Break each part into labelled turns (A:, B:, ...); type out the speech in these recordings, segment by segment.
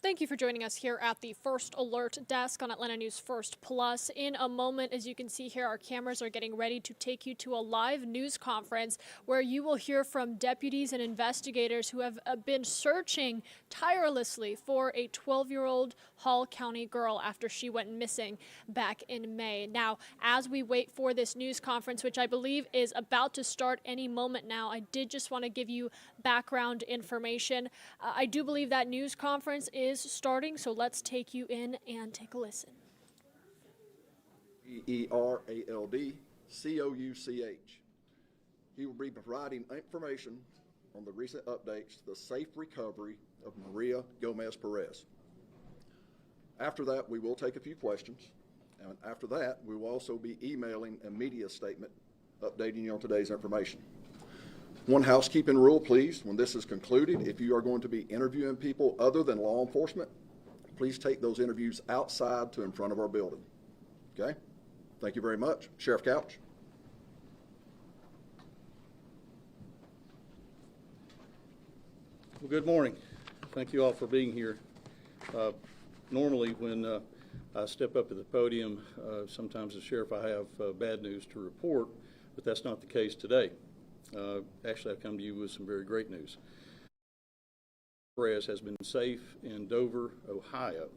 A: Thank you for joining us here at the First Alert Desk on Atlanta News First Plus. In a moment, as you can see here, our cameras are getting ready to take you to a live news conference where you will hear from deputies and investigators who have been searching tirelessly for a 12-year-old Hall County girl after she went missing back in May. Now, as we wait for this news conference, which I believe is about to start any moment now, I did just want to give you background information. I do believe that news conference is starting, so let's take you in and take a listen.
B: Gerald Couch. He will be providing information on the recent updates to the safe recovery of Maria Gomez-Perez. After that, we will take a few questions, and after that, we will also be emailing a media statement updating you on today's information. One housekeeping rule, please. When this is concluded, if you are going to be interviewing people other than law enforcement, please take those interviews outside to in front of our building. Okay? Thank you very much. Sheriff Couch.
C: Well, good morning. Thank you all for being here. Normally, when I step up to the podium, sometimes as sheriff I have bad news to report, but that's not the case today. Actually, I've come to you with some very great news. Perez has been safe in Dover, Ohio,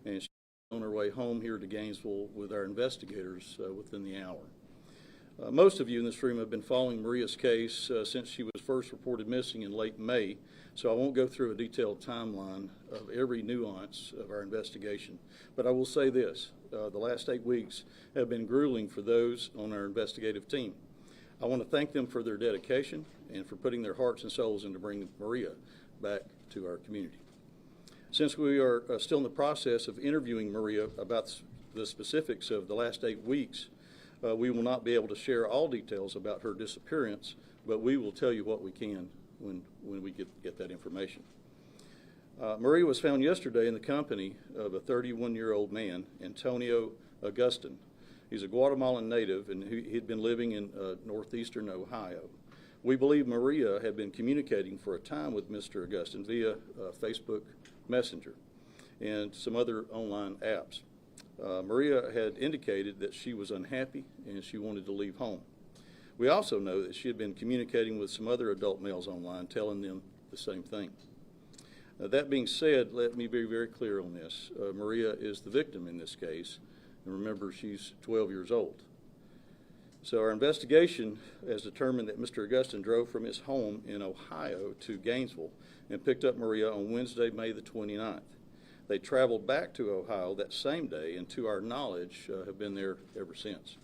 C: and she's on her way home here to Gainesville with our investigators within the hour. Most of you in this room have been following Maria's case since she was first reported missing in late May, so I won't go through a detailed timeline of every nuance of our investigation. But I will say this, the last 8 weeks have been grueling for those on our investigative team. I want to thank them for their dedication and for putting their hearts and souls into bringing Maria back to our community. Since we are still in the process of interviewing Maria about the specifics of the last 8 weeks, we will not be able to share all details about her disappearance, but we will tell you what we can when we get that information. Maria was found yesterday in the company of a 31-year-old man, Antonio Augustin. He's a Guatemalan native, and he'd been living in northeastern Ohio. We believe Maria had been communicating for a time with Mr. Augustin via Facebook Messenger and some other online apps. Maria had indicated that she was unhappy and she wanted to leave home. We also know that she had been communicating with some other adult males online, telling them the same thing. That being said, let me be very clear on this. Maria is the victim in this case. And remember, she's 12 years old. So our investigation has determined that Mr. Augustin drove from his home in Ohio to Gainesville and picked up Maria on Wednesday, May the 29th. They traveled back to Ohio that same day and, to our knowledge, have been there ever since.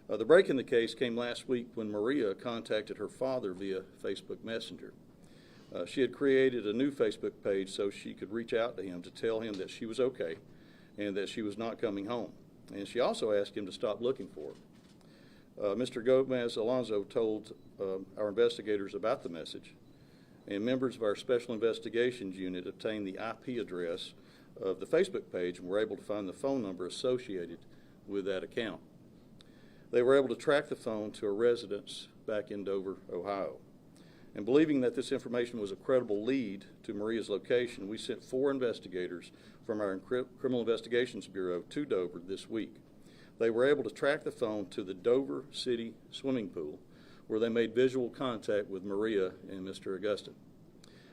C: The break in the case came last week when Maria contacted her father via Facebook Messenger. She had created a new Facebook page so she could reach out to him to tell him that she was okay and that she was not coming home. And she also asked him to stop looking for her. Mr. Gomez Alonzo told our investigators about the message, and members of our Special Investigations Unit obtained the IP address of the Facebook page and were able to find the phone number associated with that account. They were able to track the phone to a residence back in Dover, Ohio. And believing that this information was a credible lead to Maria's location, we sent 4 investigators from our Criminal Investigations Bureau to Dover this week. They were able to track the phone to the Dover City swimming pool, where they made visual contact with Maria and Mr. Augustin.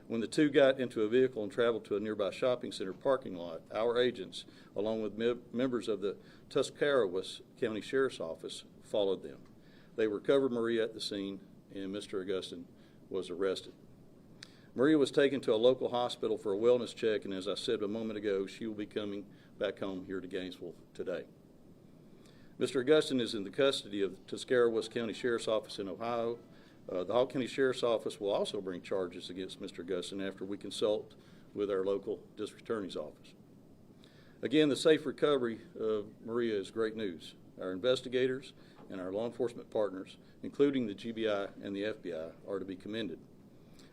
C: When the two got into a vehicle and traveled to a nearby shopping center parking lot, our agents, along with members of the Tuscarawas County Sheriff's Office, followed them. They recovered Maria at the scene, and Mr. Augustin was arrested. Maria was taken to a local hospital for a wellness check, and as I said a moment ago, she will be coming back home here to Gainesville today. Mr. Augustin is in the custody of the Tuscarawas County Sheriff's Office in Ohio. The Hall County Sheriff's Office will also bring charges against Mr. Augustin after we consult with our local district attorney's office. Again, the safe recovery of Maria is great news. Our investigators and our law enforcement partners, including the GBI and the FBI, are to be commended.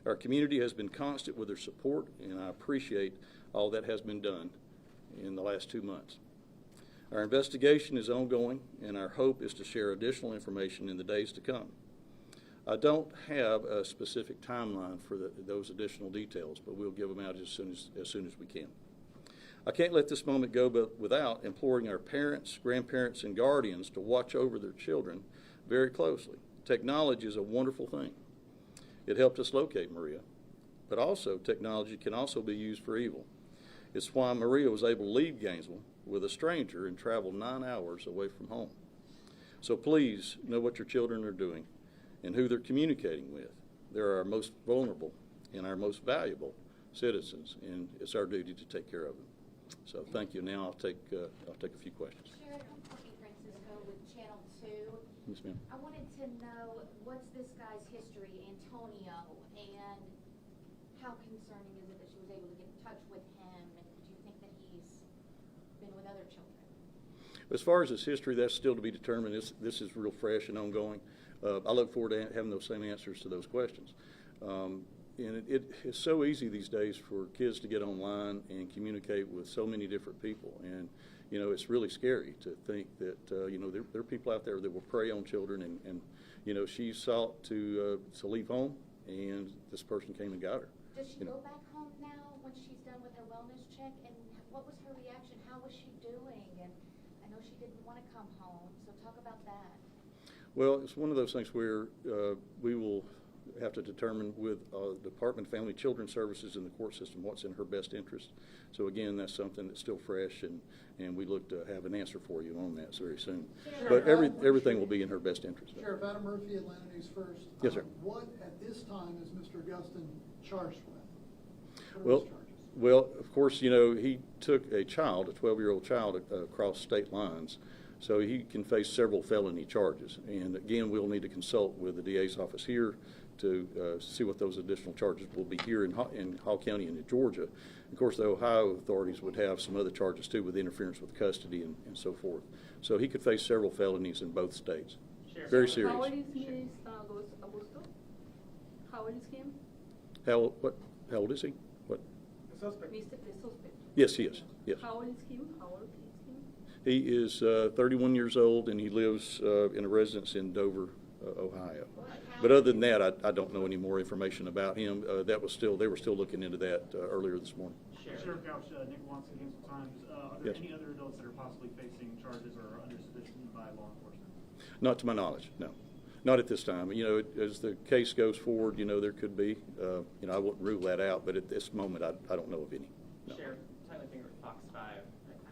C: Our community has been constant with their support, and I appreciate all that has been done in the last 2 months. Our investigation is ongoing, and our hope is to share additional information in the days to come. I don't have a specific timeline for those additional details, but we'll give them out as soon as we can. I can't let this moment go without imploring our parents, grandparents, and guardians to watch over their children very closely. Technology is a wonderful thing. It helped us locate Maria, but also technology can also be used for evil. It's why Maria was able to leave Gainesville with a stranger and travel 9 hours away from home. So please know what your children are doing and who they're communicating with. They're our most vulnerable and our most valuable citizens, and it's our duty to take care of them. So thank you. Now I'll take a few questions.
D: Sheriff, I'm Courtney Francisco with Channel 2.
C: Yes, ma'am.
D: I wanted to know, what's this guy's history, Antonio, and how concerning is it that she was able to get in touch with him, and do you think that he's been with other children?
C: As far as his history, that's still to be determined. This is real fresh and ongoing. I look forward to having those same answers to those questions. And it's so easy these days for kids to get online and communicate with so many different people. And, you know, it's really scary to think that, you know, there are people out there that will prey on children. And you know, she sought to leave home, and this person came and got her.
D: Does she go back home now when she's done with her wellness check? And what was her reaction? How was she doing? And I know she didn't want to come home, so talk about that.
C: Well, it's one of those things where we will have to determine with Department of Family Children Services in the court system what's in her best interest. So again, that's something that's still fresh, and we look to have an answer for you on that very soon. But everything will be in her best interest.
E: Sheriff Adam Murphy, Atlanta News First.
C: Yes, sir.
E: What at this time is Mr. Gustin charged with?
C: Well, well, of course, you know, he took a child, a 12-year-old child, across state lines. So he can face several felony charges. And again, we'll need to consult with the DA's office here to see what those additional charges will be here in Hall County and in Georgia. Of course, the Ohio authorities would have some other charges too, with interference with custody and so forth. So he could face several felonies in both states. Sheriff. Very serious.
F: How old is Augusto? How old is him?
C: How old is he? What?
F: The suspect. The suspect.
C: Yes, he is. Yes.
F: How old is him? How old is him?
C: He is 31 years old, and he lives in a residence in Dover, Ohio. But other than that, I don't know any more information about him. They were still looking into that earlier this morning.
G: Sheriff Couch, Nick Watson, Gainesville Times. Are there
C: Yes.
G: any other adults that are possibly facing charges or are under suspicion by law enforcement?
C: Not to my knowledge, no. Not at this time. You know, as the case goes forward, you know, there could be. You know, I wouldn't rule that out, but at this moment, I don't know of any. No.
H: Sheriff, Tyler Finger, Fox 5.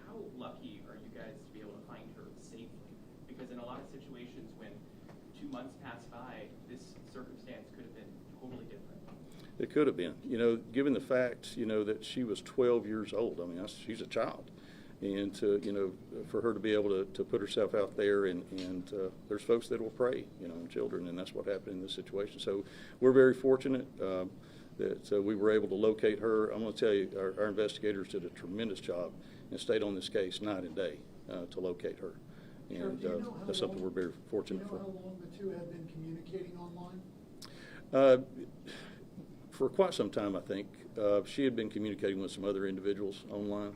H: How lucky are you guys to be able to find her safely? Because in a lot of situations, when 2 months pass by, this circumstance could have been totally different.
C: It could have been. You know, given the fact, you know, that she was 12 years old. I mean, she's a child. And to, you know, for her to be able to put herself out there, and there's folks that will prey, you know, on children, and that's what happened in this situation. So we're very fortunate that we were able to locate her. I'm going to tell you, our investigators did a tremendous job and stayed on this case night and day to locate her. And that's something we're very fortunate for.
E: Do you know how long the two have been communicating online?
C: For quite some time, I think. She had been communicating with some other individuals online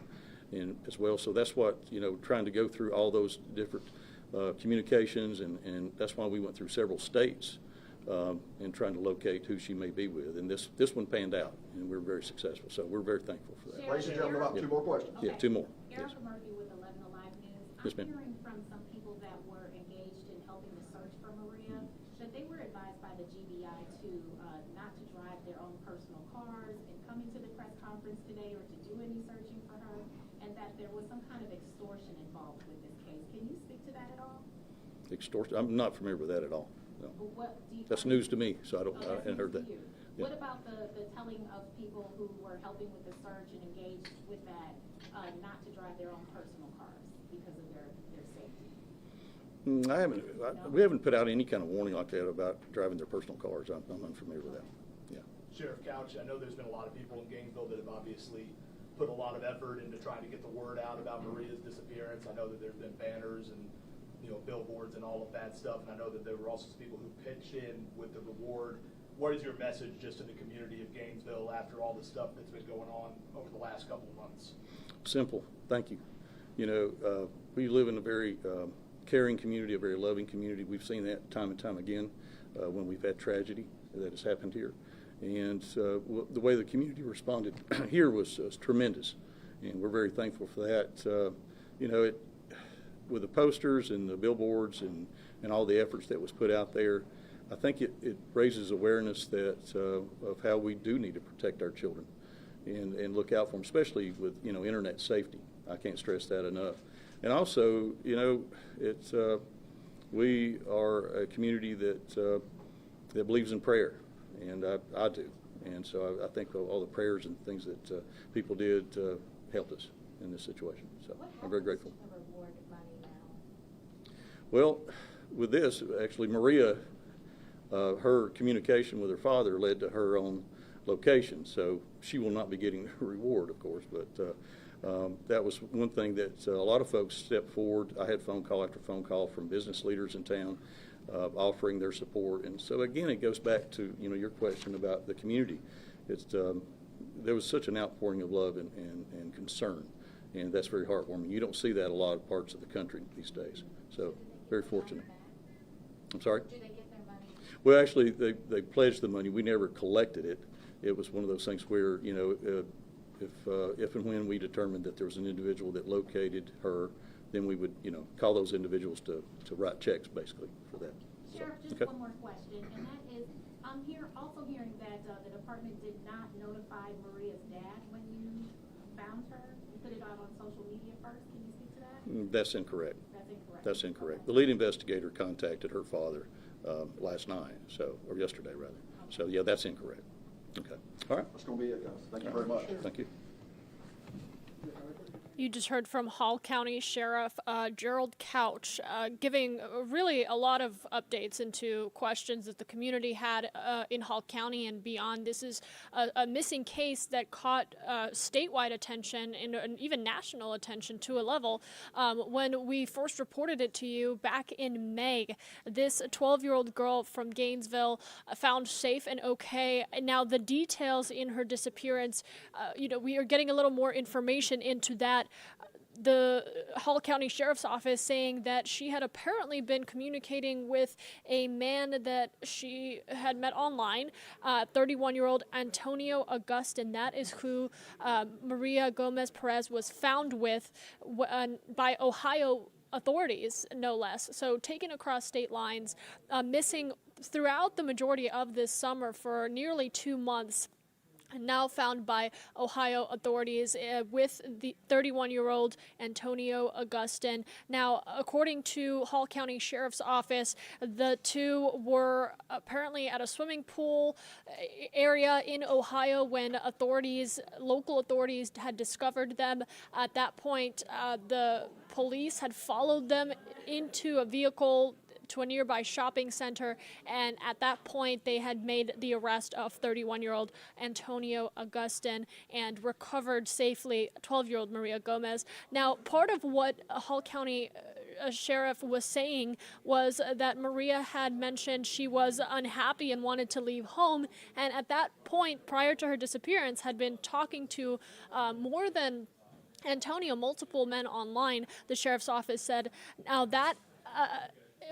C: and as well. So that's what, you know, trying to go through all those different communications, and that's why we went through several states and trying to locate who she may be with. And this one panned out, and we were very successful. So we're very thankful for that.
B: Ladies and gentlemen, about 2 more questions.
C: Yeah, 2 more. Yes.
I: Erica Murphy with 11 Alive News.
C: Yes,
I: I'm
C: ma'am.
I: hearing from some people that were engaged in helping the search for Maria that they were advised by the GBI to not to drive their own personal cars and come into the press conference today or to do any searching for her, and that there was some kind of extortion involved with this case. Can you speak to that at all?
C: Extortion? I'm not familiar with that at all. No.
I: What do you
C: That's news to me, so I hadn't heard that. Yeah.
I: What about the telling of people who were helping with the search and engaged with that not to drive their own personal cars because of their safety?
C: We haven't put out any kind of warning like that about driving their personal cars. I'm unfamiliar with that. Yeah.
J: Sheriff Couch, I know there's been a lot of people in Gainesville that have obviously put a lot of effort into trying to get the word out about Maria's disappearance. I know that there's been banners and, you know, billboards and all of that stuff, and I know that there were also some people who pitched in with the reward. What is your message just to the community of Gainesville after all the stuff that's been going on over the last couple of months?
C: Simple. Thank you. You know, we live in a very caring community, a very loving community. We've seen that time and time again. when we've had tragedy that has happened here. And the way the community responded here was tremendous, and we're very thankful for that. With the posters and the billboards and all the efforts that was put out there, I think it raises awareness that of how we do need to protect our children and look out for them, especially with internet safety. I can't stress that enough. And also, we are a community that believes in prayer, and I do. And so I think all the prayers and things that people did helped us in this situation. So I'm very grateful. Well, with this, actually, Maria, her communication with her father led to her own location. So she will not be getting the reward, of course, but that was one thing that a lot of folks stepped forward. I had phone call after phone call from business leaders in town offering their support. And so, again, it goes back to, your question about the community. There was such an outpouring of love and concern, and that's very heartwarming. You don't see that a lot of parts of the country these days. So, very fortunate. I'm sorry?
D: Do they get their money?
C: Well, actually, they pledged the money. We never collected it. It was one of those things where, if and when we determined that there was an individual that located her, then we would, call those individuals to write checks, basically, for that.
I: Sheriff,
C: So,
I: just
C: okay.
I: one more question, and that is, I'm also hearing that the department did not notify Maria's dad when you found her. You put it out on social media first. Can you speak to that?
C: That's incorrect.
I: That's incorrect.
C: That's incorrect.
I: Okay.
C: The lead investigator contacted her father last night, or yesterday, rather. So, yeah, that's incorrect. Okay. All right.
B: That's going to be it, guys. Thank you very much.
C: Thank you.
A: You just heard from Hall County Sheriff Gerald Couch, giving really a lot of updates into questions that the community had in Hall County and beyond. This is a missing case that caught statewide attention and even national attention to a level. When we first reported it to you back in May, this 12-year-old girl from Gainesville found safe and okay. Now, the details in her disappearance, we are getting a little more information into that. The Hall County Sheriff's Office saying that she had apparently been communicating with a man that she had met online, 31-year-old Antonio Augustin. That is who Maria Gomez-Perez was found with by Ohio authorities, no less. So taken across state lines, missing throughout the majority of this summer for nearly 2 months. Now found by Ohio authorities with the 31-year-old Antonio Augustin. Now, according to Hall County Sheriff's Office, the two were apparently at a swimming pool area in Ohio when local authorities had discovered them. At that point, the police had followed them into a vehicle to a nearby shopping center, and at that point they had made the arrest of 31-year-old Antonio Augustin and recovered safely 12-year-old Maria Gomez. Now, part of what Hall County sheriff was saying was that Maria had mentioned she was unhappy and wanted to leave home, and at that point, prior to her disappearance, had been talking to more than Antonio, multiple men online. The sheriff's office said. Now that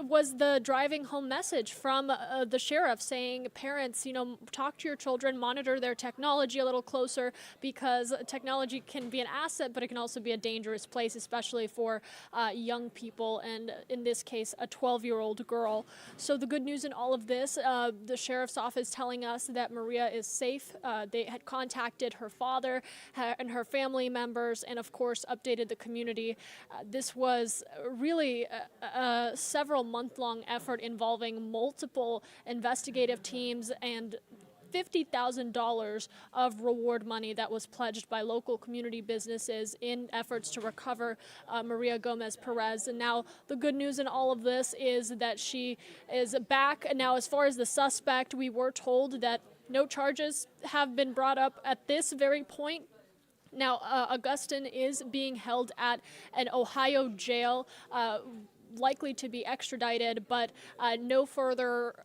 A: was the driving home message from the sheriff saying, parents, talk to your children, monitor their technology a little closer, because technology can be an asset, but it can also be a dangerous place, especially for young people, and in this case, a 12-year-old girl. So the good news in all of this, the sheriff's office telling us that Maria is safe. They had contacted her father and her family members, and of course, updated the community. This was really several month-long effort involving multiple investigative teams and $50,000 of reward money that was pledged by local community businesses in efforts to recover Maria Gomez-Perez. And now the good news in all of this is that she is back. Now, as far as the suspect, we were told that no charges have been brought up at this very point. Now, Augustin is being held at an Ohio jail, likely to be extradited, but no further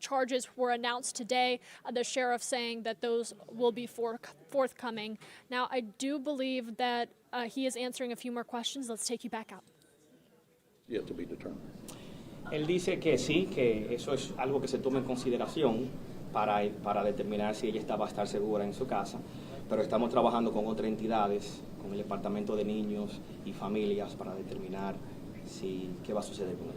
A: charges were announced today. The sheriff saying that those will be forthcoming. Now, I do believe that he is answering a few more questions. Let's take you back out.
C: Yet to be determined.
K: Él dice que sí, que eso es algo que se toma en consideración para determinar si ella va a estar segura en su casa, pero estamos trabajando con otras entidades, con el Departamento de Niños y Familias, para determinar qué va a suceder con ella.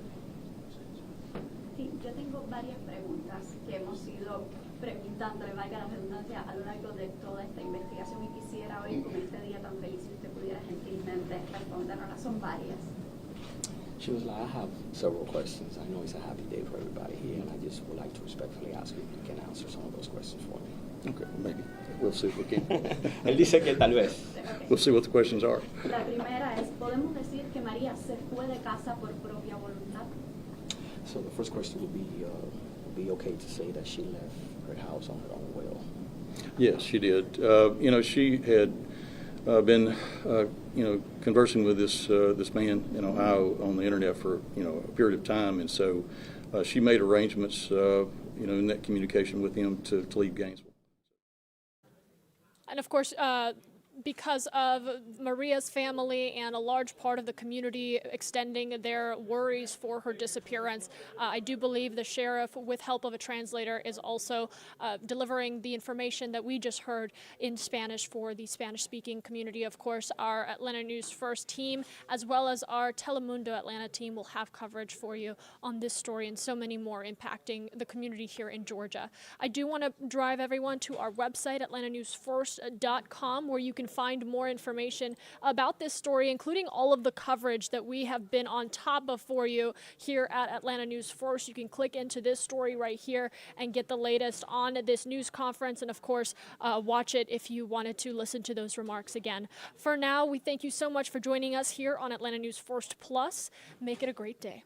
L: Sí, yo tengo varias preguntas que hemos ido preguntándole, valga la redundancia, a lo largo de toda esta investigación, y quisiera hoy, con este día tan feliz, si usted pudiera gentilmente respondernos. Son varias.
K: She was like, I have several questions. I know it's a happy day for everybody here, and I just would like to respectfully ask if you can answer some of those questions for me.
C: Okay, maybe. We'll see if we can.
K: Él dice que tal vez.
C: We'll see what the questions are.
L: La primera es, ¿podemos decir que María se fue de casa por propia voluntad?
K: So the first question would be okay to say that she left her house on her own will.
C: Yes, she did. She had been, conversing with this man in Ohio on the internet for, a period of time, and so she made arrangements, in that communication with him to leave Gainesville.
A: And of course, because of Maria's family and a large part of the community extending their worries for her disappearance, I do believe the sheriff, with help of a translator, is also delivering the information that we just heard in Spanish for the Spanish-speaking community. Of course, our Atlanta News First team, as well as our Telemundo Atlanta team, will have coverage for you on this story and so many more impacting the community here in Georgia. I do want to drive everyone to our website, atlantanewsfirst.com, where you can find more information about this story, including all of the coverage that we have been on top of for you here at Atlanta News First. You can click into this story right here and get the latest on this news conference, and of course, watch it if you wanted to listen to those remarks again. For now, we thank you so much for joining us here on Atlanta News First Plus. Make it a great day.